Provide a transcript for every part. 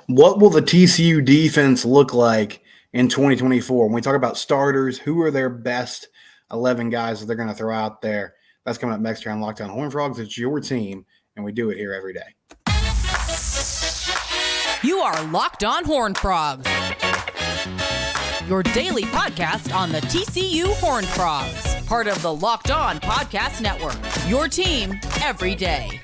What will the TCU defense look like in 2024? When we talk about starters, who are their best 11 guys that they're going to throw out there? That's coming up next here on Lockdown Horned Frogs. It's your team, and we do it here every day. You are Locked On Horned Frogs, your daily podcast on the TCU Horned Frogs, part of the Locked On Podcast Network, your team every day.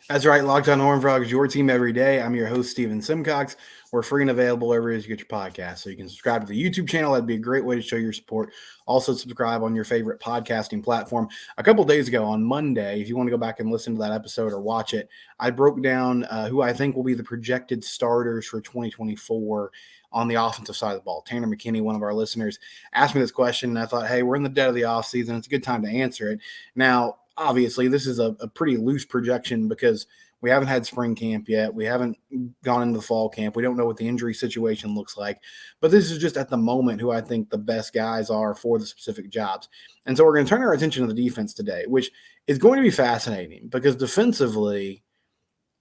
That's right, Locked On Horned Frogs, your team every day. I'm your host, Steven Simcox. We're free and available wherever it is you get your podcast. So you can subscribe to the YouTube channel. That'd be a great way to show your support. Also, subscribe on your favorite podcasting platform. A couple days ago on Monday, if you want to go back and listen to that episode or watch it, I broke down who I think will be the projected starters for 2024 on the offensive side of the ball. Tanner McKinney, one of our listeners, asked me this question, and I thought, hey, we're in the dead of the offseason. It's a good time to answer it. Now, obviously, this is a pretty loose projection because we haven't had spring camp yet. We haven't gone into the fall camp. We don't know what the injury situation looks like. But this is just at the moment who I think the best guys are for the specific jobs. And so we're going to turn our attention to the defense today, which is going to be fascinating because defensively,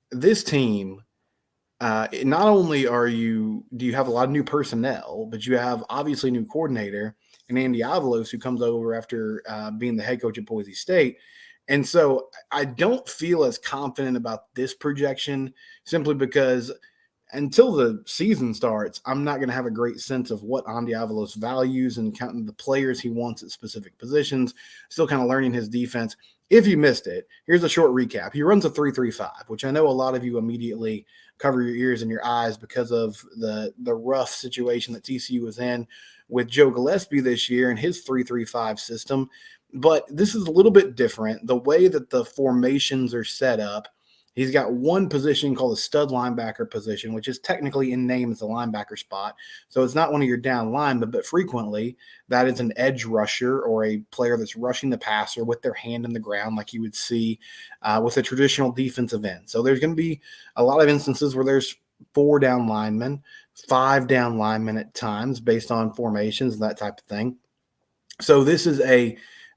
this team, not only do you have a lot of new personnel, but you have obviously a new coordinator and Andy Avalos, who comes over after being the head coach at Boise State. And so I don't feel as confident about this projection simply because until the season starts, I'm not going to have a great sense of what Andy Avalos values and counting the players he wants at specific positions, still kind of learning his defense. If you missed it, here's a short recap. He runs a 3-3-5, which I know a lot of you immediately cover your ears and your eyes because of the rough situation that TCU was in with Joe Gillespie this year and his 3-3-5 system. But this is a little bit different. The way that the formations are set up, he's got one position called a stud linebacker position, which is technically in name as a linebacker spot. So it's not one of your down linemen, but frequently that is an edge rusher or a player that's rushing the passer with their hand in the ground like you would see with a traditional defensive end. So there's going to be a lot of instances where there's 4 down linemen, 5 down linemen at times based on formations and that type of thing. So this is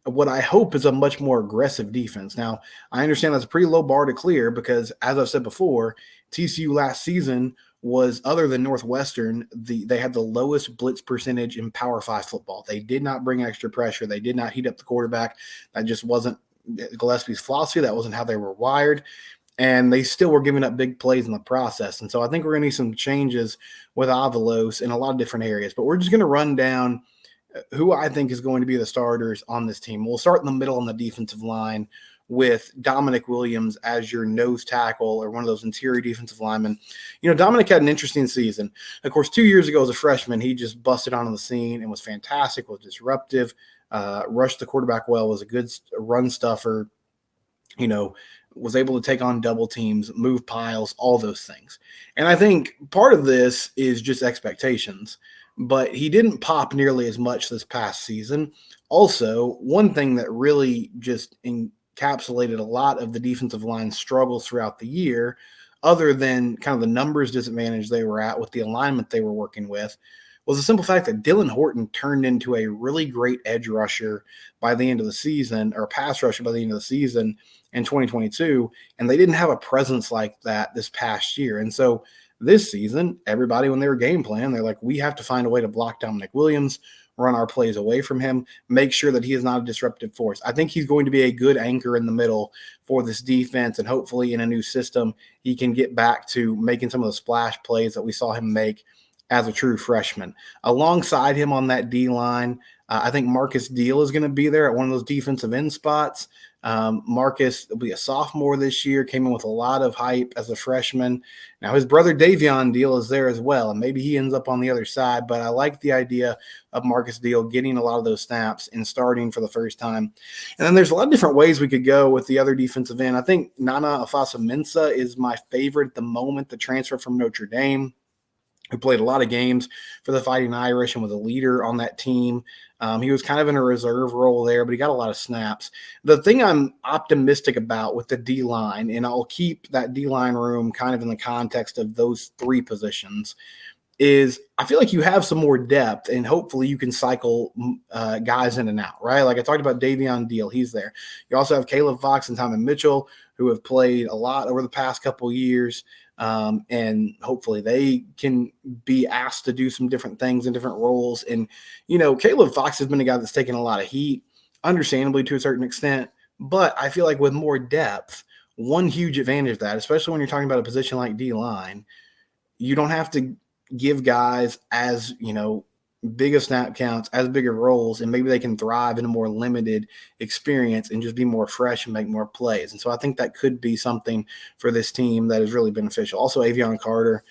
what I hope is a much more aggressive defense. Now, I understand that's a pretty low bar to clear because, as I've said before, TCU last season was, other than Northwestern, they had the lowest blitz percentage in Power 5 football. They did not bring extra pressure. They did not heat up the quarterback. That just wasn't Gillespie's philosophy. That wasn't how they were wired. And they still were giving up big plays in the process. And so I think we're going to need some changes with Avalos in a lot of different areas. But we're just going to run down who I think is going to be the starters on this team. We'll start in the middle on the defensive line with Dominic Williams as your nose tackle or one of those interior defensive linemen. You know, Dominic had an interesting season. Of course, 2 years ago as a freshman, he just busted onto the scene and was fantastic, was disruptive, rushed the quarterback well, was a good run stuffer, was able to take on double teams, move piles, all those things. And I think part of this is just expectations. But he didn't pop nearly as much this past season. Also, one thing that really just encapsulated a lot of the defensive line struggles throughout the year, other than kind of the numbers disadvantage they were at with the alignment they were working with, was the simple fact that Dylan Horton turned into a really great edge rusher by the end of the season, or pass rusher by the end of the season in 2022, and they didn't have a presence like that this past year. And so this season, everybody, when they were game plan, they're like, we have to find a way to block Dominic Williams, run our plays away from him, make sure that he is not a disruptive force. I think he's going to be a good anchor in the middle for this defense, and hopefully in a new system, he can get back to making some of the splash plays that we saw him make as a true freshman. Alongside him on that D-line, I think Marcus Deal is going to be there at one of those defensive end spots. Marcus will be a sophomore this year, came in with a lot of hype as a freshman. Now his brother Davion Deal is there as well, and maybe he ends up on the other side, but I like the idea of Marcus Deal getting a lot of those snaps and starting for the first time. And then there's a lot of different ways we could go with the other defensive end. I think Nana Afasa-Mensah is my favorite at the moment, the transfer from Notre Dame, who played a lot of games for the Fighting Irish and was a leader on that team. He was kind of in a reserve role there, but he got a lot of snaps. The thing I'm optimistic about with the D-line, and I'll keep that D-line room kind of in the context of those 3 positions, is I feel like you have some more depth, and hopefully you can cycle guys in and out, right? Like I talked about Davion Deal, he's there. You also have Caleb Fox and Tommy Mitchell, who have played a lot over the past couple years, and hopefully they can be asked to do some different things in different roles. And, Caleb Fox has been a guy that's taken a lot of heat, understandably to a certain extent, but I feel like with more depth, one huge advantage of that, especially when you're talking about a position like D-line, you don't have to give guys as, bigger snap counts, as bigger roles, and maybe they can thrive in a more limited experience and just be more fresh and make more plays. And so I think that could be something for this team that is really beneficial. Also, Avion Carter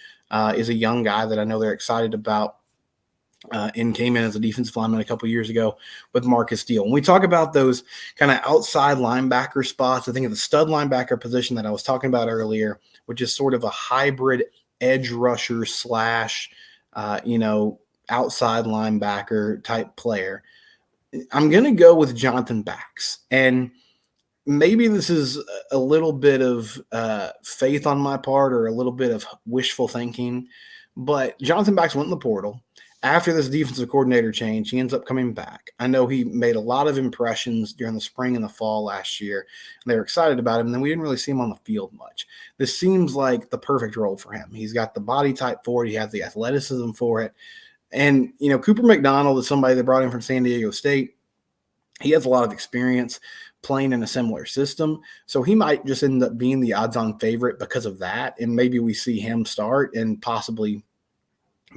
is a young guy that I know they're excited about. And came in as a defensive lineman a couple years ago with Marcus Steele. When we talk about those kind of outside linebacker spots, I think of the stud linebacker position that I was talking about earlier, which is sort of a hybrid edge rusher slash, outside linebacker type player. I'm going to go with Jonathan Bax. And maybe this is a little bit of faith on my part or a little bit of wishful thinking, but Jonathan Bax went in the portal. After this defensive coordinator change, he ends up coming back. I know he made a lot of impressions during the spring and the fall last year, and they were excited about him, and then we didn't really see him on the field much. This seems like the perfect role for him. He's got the body type for it. He has the athleticism for it. And, Cooper McDonald is somebody that brought in from San Diego State. He has a lot of experience playing in a similar system, so he might just end up being the odds-on favorite because of that, and maybe we see him start and possibly –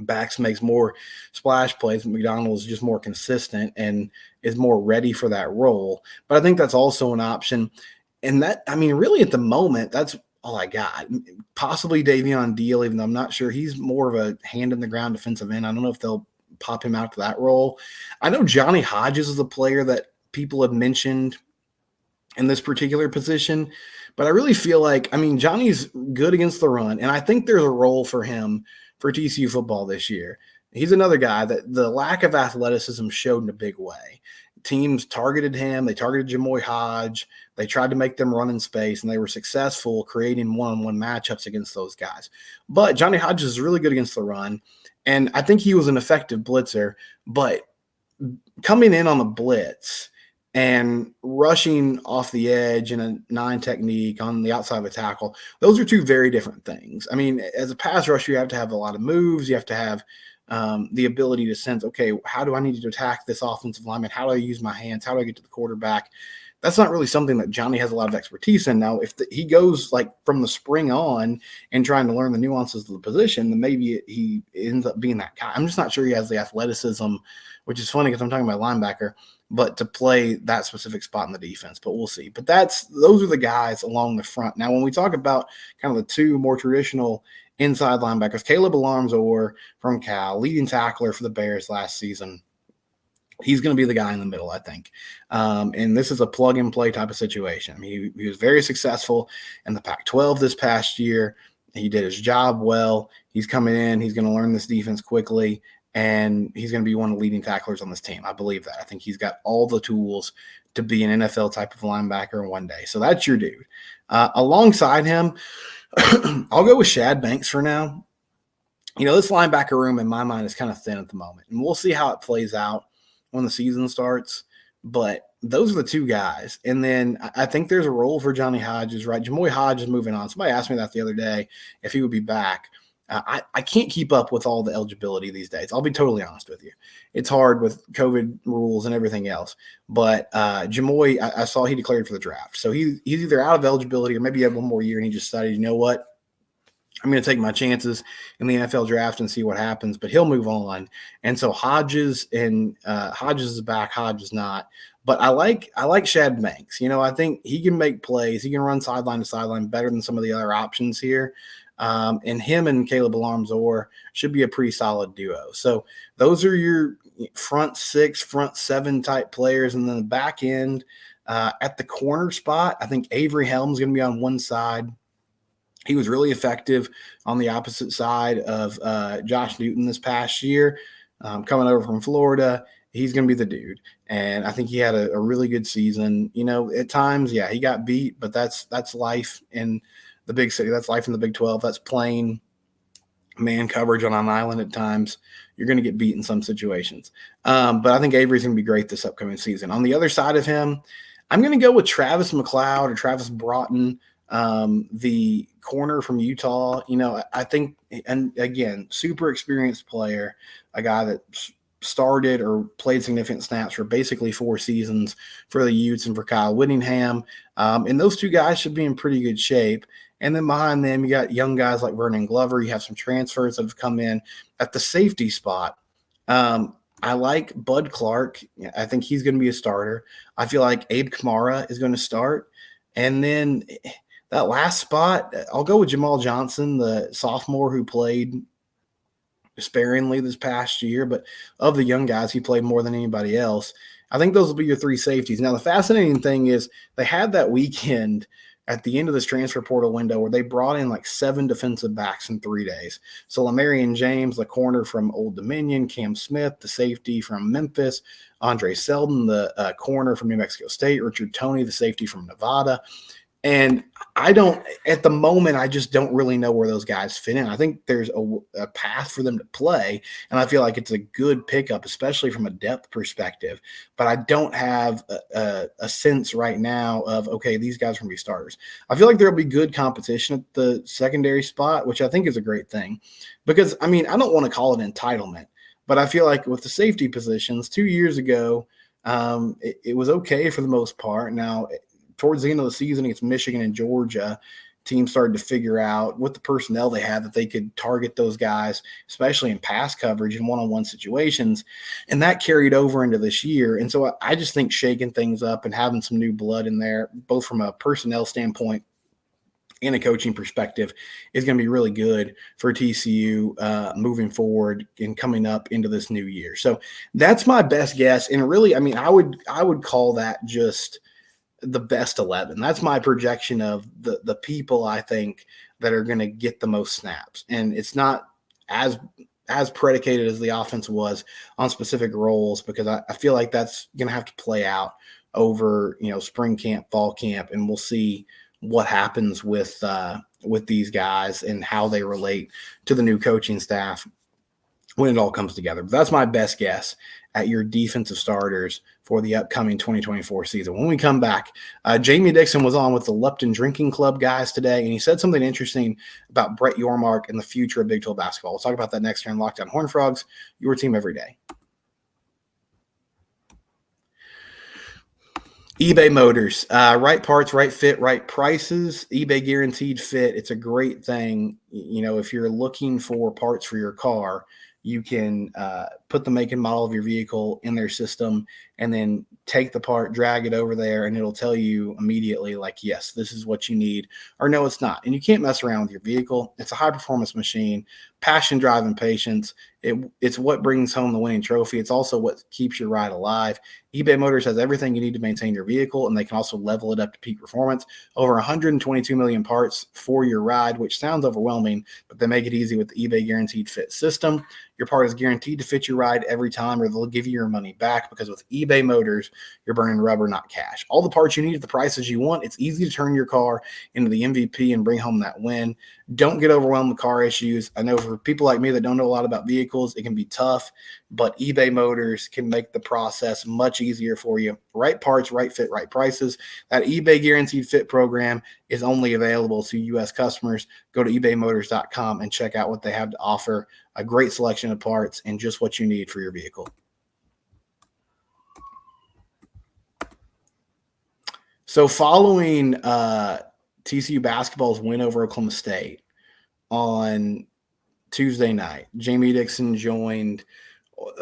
Bax makes more splash plays. McDonald is just more consistent and is more ready for that role. But I think that's also an option. And really at the moment, that's all I got. Possibly Davion Deal, even though I'm not sure. He's more of a hand-in-the-ground defensive end. I don't know if they'll pop him out to that role. I know Johnny Hodges is a player that people have mentioned in this particular position. But I really feel like, Johnny's good against the run, and I think there's a role for him for TCU football this year. He's another guy that the lack of athleticism showed in a big way. Teams targeted him. They targeted Jamoy Hodge. They tried to make them run in space, and they were successful creating one-on-one matchups against those guys. But Johnny Hodges is really good against the run, and I think he was an effective blitzer. But coming in on the blitz and rushing off the edge in a 9 technique on the outside of a tackle, those are two very different things. As a pass rusher, you have to have a lot of moves. You have to have the ability to sense, okay, how do I need to attack this offensive lineman? How do I use my hands? How do I get to the quarterback? That's not really something that Johnny has a lot of expertise in. Now, if he goes like from the spring on and trying to learn the nuances of the position, then maybe he ends up being that guy. I'm just not sure he has the athleticism, which is funny because I'm talking about linebacker, but to play that specific spot in the defense. But we'll see. But those are the guys along the front. Now, when we talk about kind of the two more traditional inside linebackers, Caleb Alarms-Orr from Cal, leading tackler for the Bears last season, he's going to be the guy in the middle, I think. And this is a plug-and-play type of situation. He was very successful in the Pac-12 this past year. He did his job well. He's coming in. He's going to learn this defense quickly, and he's going to be one of the leading tacklers on this team. I believe that. I think he's got all the tools to be an NFL type of linebacker one day. So that's your dude. Alongside him, I'll go with Shad Banks for now. This linebacker room in my mind is kind of thin at the moment, and we'll see how it plays out when the season starts. But those are the two guys. And then I think there's a role for Johnny Hodges, right? Jamoy Hodges is moving on. Somebody asked me that the other day, if he would be back. I can't keep up with all the eligibility these days. I'll be totally honest with you. It's hard with COVID rules and everything else. But Jamoy, I saw he declared for the draft. So he's either out of eligibility or maybe he had one more year and he just decided, you know what? I'm going to take my chances in the NFL draft and see what happens, but he'll move on. And so Hodges is back, Hodges not. But I like Shad Banks. I think he can make plays. He can run sideline to sideline better than some of the other options here. And him and Caleb Alarms-Orr should be a pretty solid duo. So those are your front 6, front 7 type players. And then the back end at the corner spot, I think Avery Helms is going to be on one side. He was really effective on the opposite side of Josh Newton this past year, coming over from Florida. He's going to be the dude. And I think he had a really good season. At times, yeah, he got beat, but that's life in the big city. That's life in the Big 12. That's playing man coverage on an island at times, you're going to get beat in some situations. But I think Avery's going to be great this upcoming season. On the other side of him, I'm going to go with Travis McLeod or Travis Broughton, the corner from Utah. I think, and again, super experienced player, a guy that started or played significant snaps for basically 4 seasons for the Utes and for Kyle Whittingham. And those two guys should be in pretty good shape. And then behind them, you got young guys like Vernon Glover. You have some transfers that have come in at the safety spot. I like Bud Clark. I think he's going to be a starter. I feel like Abe Kamara is going to start. And then that last spot, I'll go with Jamal Johnson, the sophomore who played sparingly this past year, but of the young guys, he played more than anybody else. I think those will be your 3 safeties. Now, the fascinating thing is they had that weekend at the end of this transfer portal window where they brought in like 7 defensive backs in 3 days. So Lamarian James, the corner from Old Dominion, Cam Smith, the safety from Memphis, Andre Selden, the corner from New Mexico State, Richard Toney, the safety from Nevada. And at the moment, I just don't really know where those guys fit in. I think there's a path for them to play, and I feel like it's a good pickup, especially from a depth perspective. But I don't have a sense right now of, okay, these guys are going to be starters. I feel like there'll be good competition at the secondary spot, which I think is a great thing. Because, I don't want to call it entitlement, but I feel like with the safety positions 2 years ago, it was okay for the most part. Now, towards the end of the season against Michigan and Georgia, teams started to figure out with the personnel they had that they could target those guys, especially in pass coverage and one-on-one situations. And that carried over into this year. And so I just think shaking things up and having some new blood in there, both from a personnel standpoint and a coaching perspective, is going to be really good for TCU moving forward and coming up into this new year. So that's my best guess. And really, I would call that just the best 11. That's my projection of the people I think that are going to get the most snaps. And it's not as predicated as the offense was on specific roles, because I feel like that's going to have to play out over, spring camp, fall camp, and we'll see what happens with these guys and how they relate to the new coaching staff when it all comes together. But that's my best guess at your defensive starters for the upcoming 2024 season. When we come back, Jamie Dixon was on with the Lupton Drinking Club guys today, and he said something interesting about Brett Yormark and the future of Big 12 basketball. We'll talk about that next here on Locked On Horned Frogs, your team every day. eBay Motors, right parts, right fit, right prices, eBay guaranteed fit. It's a great thing. If you're looking for parts for your car, you can put the make and model of your vehicle in their system and then take the part, drag it over there, and it'll tell you immediately, like, yes, this is what you need, or no, it's not. And you can't mess around with your vehicle. It's a high-performance machine, passion, drive, and patience. It's what brings home the winning trophy. It's also what keeps your ride alive. eBay Motors has everything you need to maintain your vehicle, and they can also level it up to peak performance. Over 122 million parts for your ride, which sounds overwhelming, but they make it easy with the eBay Guaranteed Fit system. Your part is guaranteed to fit your ride every time, or they'll give you your money back, because with eBay Motors, you're burning rubber, not cash. All the parts you need at the prices you want. It's easy to turn your car into the MVP and bring home that win. Don't get overwhelmed with car issues. I know for people like me that don't know a lot about vehicles, it can be tough, but eBay Motors can make the process much easier for you. Right parts, right fit, right prices. That eBay Guaranteed Fit program is only available to U.S. customers. Go to ebaymotors.com and check out what they have to offer. A great selection of parts and just what you need for your vehicle. So following TCU basketball's win over Oklahoma State on Tuesday night, Jamie Dixon joined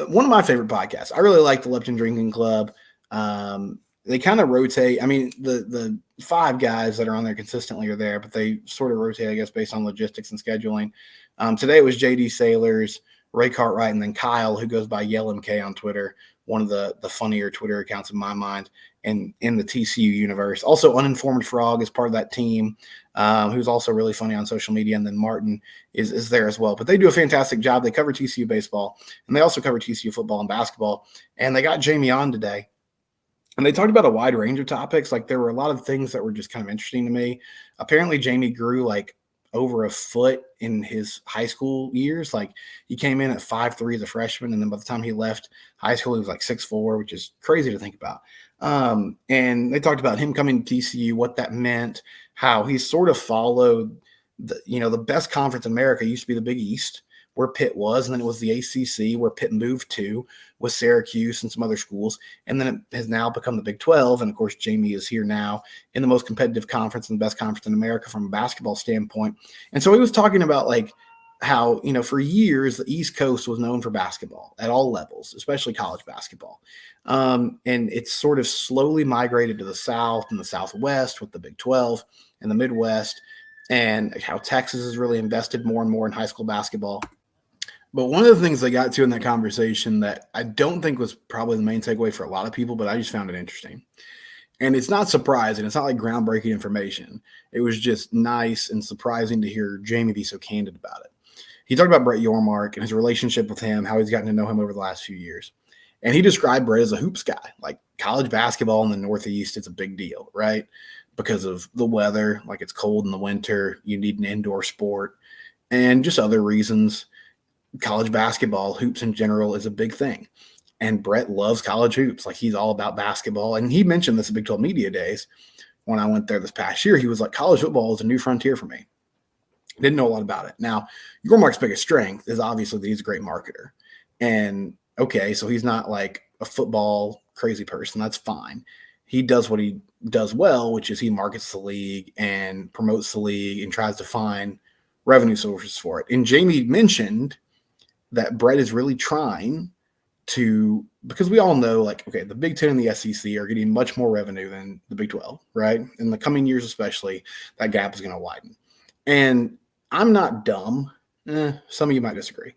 one of my favorite podcasts. I really like the Lupton Drinking Club. They kind of rotate. The 5 guys that are on there consistently are there, but they sort of rotate, I guess, based on logistics and scheduling. Today it was JD Sailors, Ray Cartwright, and then Kyle, who goes by YellMK on Twitter, one of the funnier Twitter accounts in my mind and in the TCU universe. Also, Uninformed Frog is part of that team, who's also really funny on social media. And then Martin is there as well. But they do a fantastic job. They cover TCU baseball, and they also cover TCU football and basketball. And they got Jamie on today. And they talked about a wide range of topics. Like, there were a lot of things that were just kind of interesting to me. Apparently, Jamie grew like over a foot in his high school years. Like he came in at 5'3" as a freshman, and then by the time he left high school, he was like 6'4", which is crazy to think about. And they talked about him coming to TCU, what that meant, how he sort of followed the best conference in America used to be the Big East, where Pitt was, and then it was the ACC, where Pitt moved to with Syracuse and some other schools, and then it has now become the Big 12, and of course Jamie is here now in the most competitive conference and the best conference in America from a basketball standpoint. And so he was talking about like how, for years the East Coast was known for basketball at all levels, especially college basketball. And it's sort of slowly migrated to the South and the Southwest with the Big 12 and the Midwest, and how Texas has really invested more and more in high school basketball. But one of the things they got to in that conversation that I don't think was probably the main takeaway for a lot of people, but I just found it interesting. And it's not surprising. It's not like groundbreaking information. It was just nice and surprising to hear Jamie be so candid about it. He talked about Brett Yormark and his relationship with him, how he's gotten to know him over the last few years. And he described Brett as a hoops guy. Like college basketball in the Northeast, it's a big deal, right? Because of the weather, like it's cold in the winter, you need an indoor sport, and just other reasons. College basketball, hoops in general, is a big thing. And Brett loves college hoops. Like he's all about basketball. And he mentioned this at Big 12 Media Days when I went there this past year. He was like, college football is a new frontier for me. Didn't know a lot about it. Now, Yormark's biggest strength is obviously that he's a great marketer. And okay, so he's not like a football crazy person. That's fine. He does what he does well, which is he markets the league and promotes the league and tries to find revenue sources for it. And Jamie mentioned that Brett is really trying to, because we all know, like, okay, the Big 10 and the SEC are getting much more revenue than the Big 12, right? In the coming years especially, that gap is going to widen. And I'm not dumb. Some of you might disagree.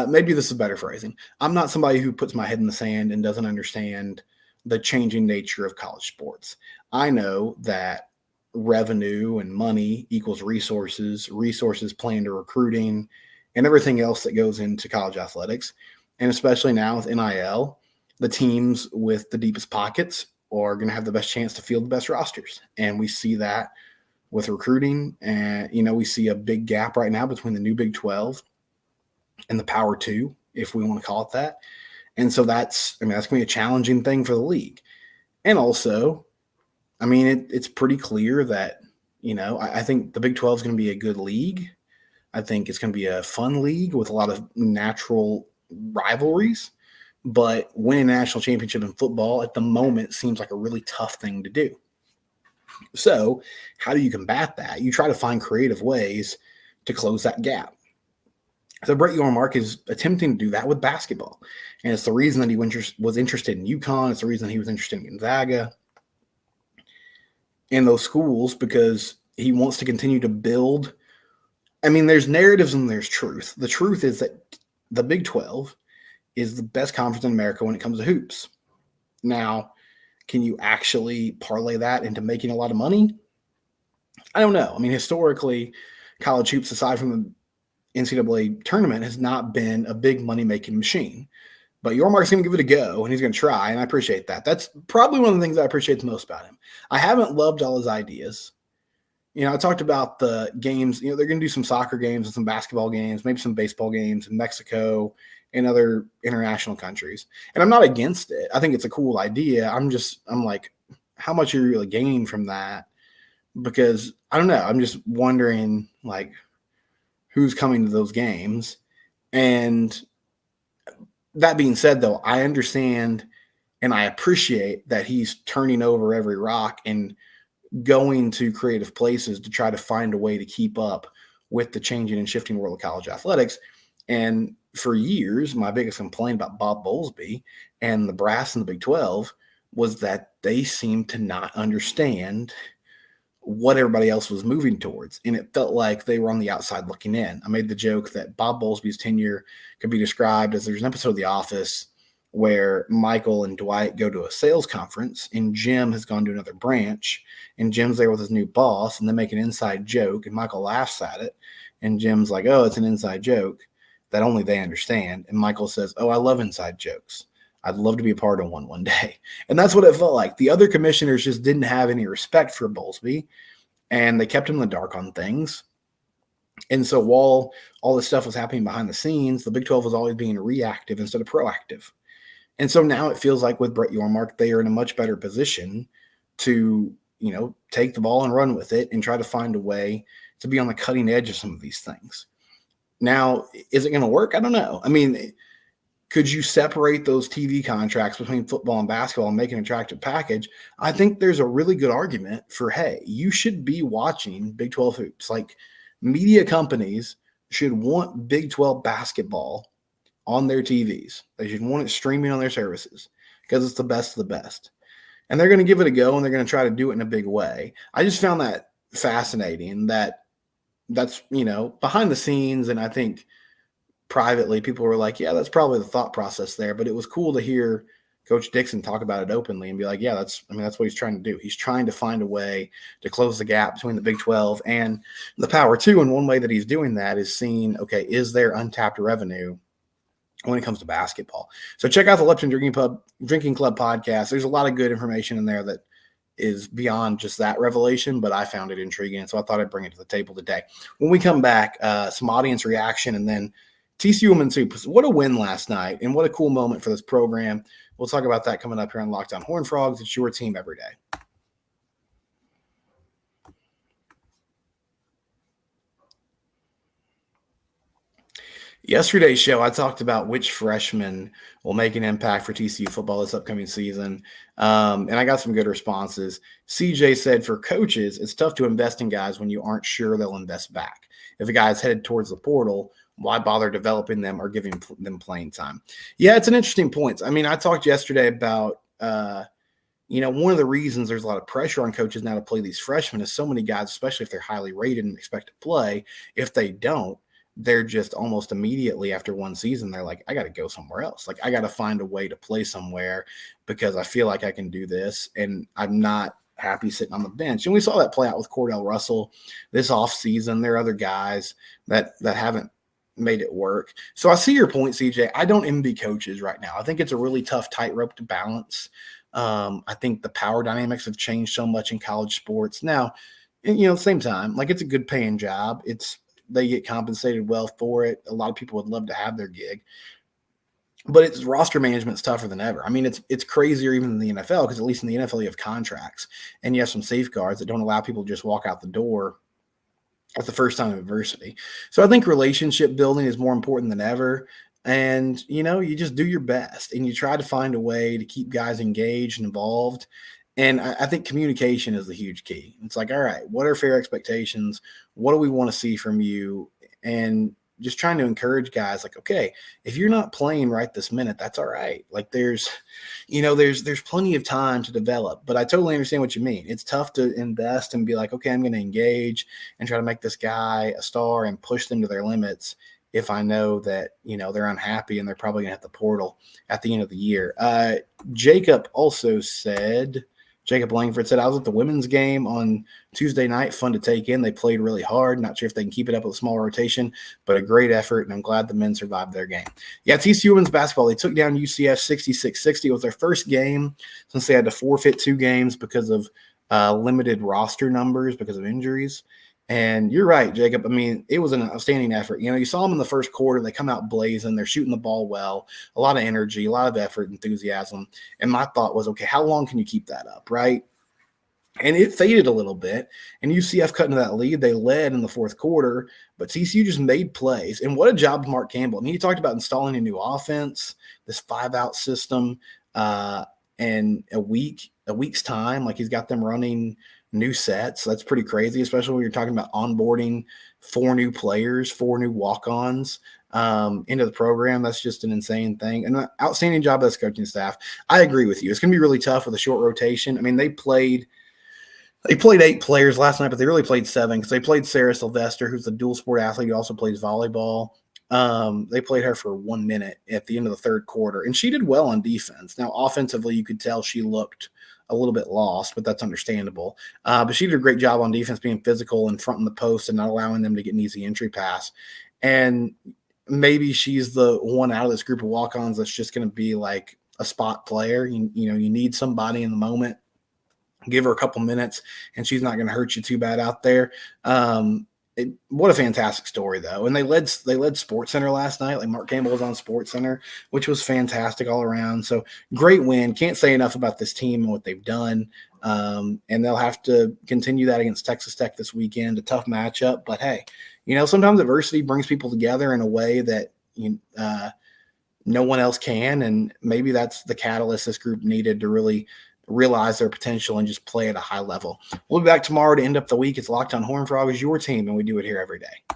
Maybe this is better phrasing. I'm not somebody who puts my head in the sand and doesn't understand the changing nature of college sports. I know that revenue and money equals resources play into recruiting and everything else that goes into college athletics. And especially now with NIL, the teams with the deepest pockets are going to have the best chance to field the best rosters. And we see that with recruiting. And, we see a big gap right now between the new Big 12 and the Power 2, if we want to call it that. And so that's going to be a challenging thing for the league. And also, it's pretty clear that, I think the Big 12 is going to be a good league. I think it's going to be a fun league with a lot of natural rivalries. But winning a national championship in football at the moment seems like a really tough thing to do. So how do you combat that? You try to find creative ways to close that gap. So Brett Yormark is attempting to do that with basketball. And it's the reason that he was interested in UConn. It's the reason he was interested in Gonzaga and those schools, because he wants to continue to build. There's narratives and there's truth. The truth is that the Big 12 is the best conference in America when it comes to hoops. Now, can you actually parlay that into making a lot of money? I don't know. Historically, college hoops, aside from the NCAA tournament, has not been a big money-making machine. But Yormark's going to give it a go, and he's going to try, and I appreciate that. That's probably one of the things I appreciate the most about him. I haven't loved all his ideas. I talked about the games. They're going to do some soccer games and some basketball games, maybe some baseball games in Mexico and other international countries. And I'm not against it. I think it's a cool idea. I'm like, how much are you really gaining from that? Because I don't know. I'm just wondering, like, who's coming to those games. And that being said, though, I understand and I appreciate that he's turning over every rock and going to creative places to try to find a way to keep up with the changing and shifting world of college athletics. And for years, my biggest complaint about Bob Bowlesby and the brass in the Big 12 was that they seemed to not understand what everybody else was moving towards. And it felt like they were on the outside looking in. I made the joke that Bob Bowlesby's tenure could be described as there's an episode of The Office where Michael and Dwight go to a sales conference and Jim has gone to another branch and Jim's there with his new boss and they make an inside joke and Michael laughs at it. And Jim's like, oh, it's an inside joke that only they understand. And Michael says, oh, I love inside jokes. I'd love to be a part of one day. And that's what it felt like. The other commissioners just didn't have any respect for Bowlesby and they kept him in the dark on things. And so while all this stuff was happening behind the scenes, the Big 12 was always being reactive instead of proactive. And so now it feels like with Brett Yormark, they are in a much better position to, take the ball and run with it and try to find a way to be on the cutting edge of some of these things. Now, is it going to work? I don't know. I mean, could you separate those TV contracts between football and basketball and make an attractive package? I think there's a really good argument for, hey, you should be watching Big 12 hoops. Like, media companies should want Big 12 basketball on their TVs. They should want it streaming on their services because it's the best of the best. And they're going to give it a go, and they're going to try to do it in a big way. I just found that fascinating that's, behind the scenes. And I think privately people were like, yeah, that's probably the thought process there. But it was cool to hear Coach Dixon talk about it openly and be like, yeah, that's what he's trying to do. He's trying to find a way to close the gap between the Big 12 and the Power 2. And one way that he's doing that is seeing, okay, is there untapped revenue when it comes to basketball? So check out the Lipton Drinking Club podcast. There's a lot of good information in there that is beyond just that revelation, but I found it intriguing. And so I thought I'd bring it to the table today. When we come back, some audience reaction, and then TCU Women's Hoops. What a win last night, and what a cool moment for this program. We'll talk about that coming up here on Locked On Horned Frogs. It's your team every day. Yesterday's show, I talked about which freshmen will make an impact for TCU football this upcoming season, and I got some good responses. CJ said, for coaches, it's tough to invest in guys when you aren't sure they'll invest back. If a guy is headed towards the portal, why bother developing them or giving them playing time? Yeah, it's an interesting point. I mean, I talked yesterday about, one of the reasons there's a lot of pressure on coaches now to play these freshmen is so many guys, especially if they're highly rated and expect to play, if they don't, they're just almost immediately after one season, they're like, I got to go somewhere else. Like, I got to find a way to play somewhere because I feel like I can do this, and I'm not happy sitting on the bench. And we saw that play out with Cordell Russell this offseason. There are other guys that haven't made it work. So I see your point, CJ. I don't envy coaches right now. I think it's a really tough tightrope to balance. I think the power dynamics have changed so much in college sports. Now, at the same time, like, it's a good paying job. They get compensated well for it. A lot of people would love to have their gig, but it's roster management's tougher than ever. I mean, it's crazier even in the NFL, because at least in the NFL you have contracts and you have some safeguards that don't allow people to just walk out the door at the first time of adversity. So I think relationship building is more important than ever. And, you just do your best and you try to find a way to keep guys engaged and involved. And I think communication is the huge key. It's like, all right, what are fair expectations? What do we want to see from you? And just trying to encourage guys, like, okay, if you're not playing right this minute, that's all right. Like, there's plenty of time to develop. But I totally understand what you mean. It's tough to invest and be like, okay, I'm going to engage and try to make this guy a star and push them to their limits if I know that, they're unhappy and they're probably going to hit the portal at the end of the year. Jacob Langford said, I was at the women's game on Tuesday night. Fun to take in. They played really hard. Not sure if they can keep it up with a small rotation, but a great effort, and I'm glad the men survived their game. Yeah, TCU women's basketball, they took down UCF 66-60. It was their first game since they had to forfeit 2 games because of limited roster numbers because of injuries. And you're right, Jacob. I mean, it was an outstanding effort. You saw them in the first quarter. They come out blazing. They're shooting the ball well, a lot of energy, a lot of effort, enthusiasm. And my thought was, okay, how long can you keep that up, right? And it faded a little bit. And UCF cut into that lead. They led in the fourth quarter, but TCU just made plays. And what a job of Mark Campbell. I mean, he talked about installing a new offense, this 5-out system, and a week's time. Like, he's got them running new sets. That's pretty crazy, especially when you're talking about onboarding 4 new players, 4 new walk-ons into the program. That's just an insane thing. And an outstanding job by this coaching staff. I agree with you. It's going to be really tough with a short rotation. I mean, they played 8 players last night, but they really played 7 because they played Sarah Sylvester, who's a dual sport athlete who also plays volleyball. They played her for 1 minute at the end of the third quarter, and she did well on defense. Now, offensively, you could tell she looked a little bit lost, but that's understandable. But she did a great job on defense, being physical and fronting the post and not allowing them to get an easy entry pass. And maybe she's the one out of this group of walk-ons that's just going to be like a spot player. You need somebody in the moment. Give her a couple minutes, and she's not going to hurt you too bad out there. What a fantastic story, though. And they led Sports Center last night. Like, Mark Campbell was on Sports Center, which was fantastic all around. So great win. Can't say enough about this team and what they've done. And they'll have to continue that against Texas Tech this weekend. A tough matchup, but hey, sometimes adversity brings people together in a way that no one else can, and maybe that's the catalyst this group needed to really realize their potential and just play at a high level. We'll be back tomorrow to end up the week. It's Locked On Horned Frogs, your team, and we do it here every day.